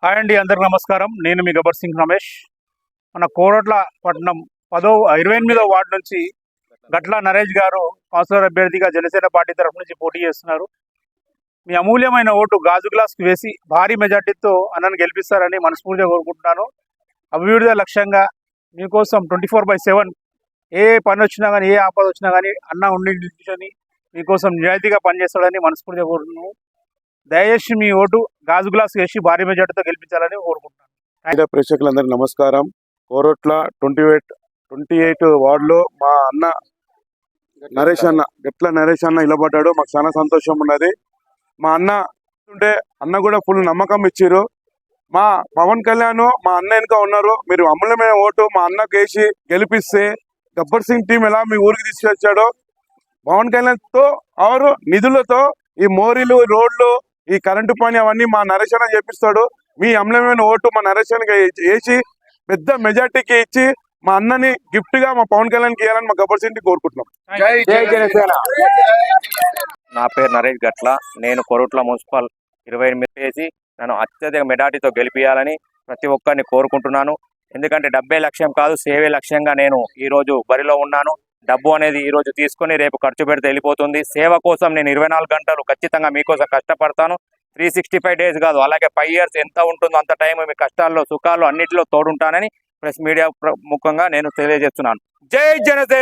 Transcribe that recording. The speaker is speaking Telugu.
హాయ్ అండి, అందరికి నమస్కారం. నేను మీ గబ్బర్ సింగ్ రమేష్. మన కోరట్ల పట్టణం 28వ వార్డు నుంచి గట్ల నరేష్ గారు కౌన్సిలర్ అభ్యర్థిగా జనసేన పార్టీ తరఫు నుంచి పోటీ చేస్తున్నారు. మీ అమూల్యమైన ఓటు గాజు గ్లాస్కి వేసి భారీ మెజార్టీతో అన్నను గెలిపిస్తారని మనస్ఫూర్తిగా కోరుకుంటున్నాను. అభివృద్ధి లక్ష్యంగా మీకోసం 24/7 ఏ పని వచ్చినా కానీ, ఏ ఆపద వచ్చినా కానీ అన్న ఉండి నిలిచి మీకోసం నిజాయితీగా పనిచేస్తాడని మనస్ఫూర్తిగా కోరుతున్నాను. దయచేసి మీ ఓటు గాజు గ్లాస్ వేసి భారీ మెజార్టీతో గెలిపించాలని కోరుకుంటున్నాను. ప్రేక్షకులందరికీ నమస్కారం. కోరట్ల 28 వార్డులో మా అన్న గట్ల నరేష్ అన్న నిలబడ్డాడు. మాకు చాలా సంతోషం ఉన్నది. మా అన్న కూడా ఫుల్ నమ్మకం ఇచ్చారు. మా పవన్ కళ్యాణ్ మా అన్న వెనుక ఉన్నారు. మీరు అమూల్యమైన ఓటు మా అన్నకు వేసి గెలిపిస్తే గబ్బర్ సింగ్ టీం ఎలా మీ ఊరికి తీసుకొచ్చాడో పవన్ కళ్యాణ్తో ఆరు నిధులతో ఈ మోరీలు, రోడ్లు, ఈ కరెంటు పని అవన్నీ మా నరేష్ అన్న చేపిస్తాడు. మీ అమూల్యమైన ఓటు మా నరేష్ అన్నకి వేసి పెద్ద మెజార్టీకి ఇచ్చి మా అన్నని గిఫ్ట్ గా మా పవన్ కళ్యాణ్ కి ఇవ్వాలని మా గబ్బర్ సింగ్ కోరుకుంటున్నాం. నా పేరు నరేష్ గట్ల. నేను కొరుట్ల మున్సిపల్ 28 వేసి నన్ను అత్యధిక మెజార్టీతో గెలిపించాలని ప్రతి ఒక్కరిని కోరుకుంటున్నాను. ఎందుకంటే డబ్బే లక్ష్యం కాదు, సేవే లక్ష్యంగా నేను ఈరోజు బరిలో ఉన్నాను. డబ్బు అనేది ఈరోజు తీసుకొని రేపు ఖర్చు పెడితే వెళ్ళిపోతుంది. సేవ కోసం నేను 24 గంటలు ఖచ్చితంగా మీకోసం కష్టపడతాను. 365 డేస్ కాదు, అలాగే 5 ఇయర్స్ ఎంత ఉంటుందో అంత టైం మీ కష్టాల్లో, సుఖాల్లో అన్నింటిలో తోడుంటానని ప్రెస్ మీడియా ముఖంగా నేను తెలియజేస్తున్నాను. జై జనసేన.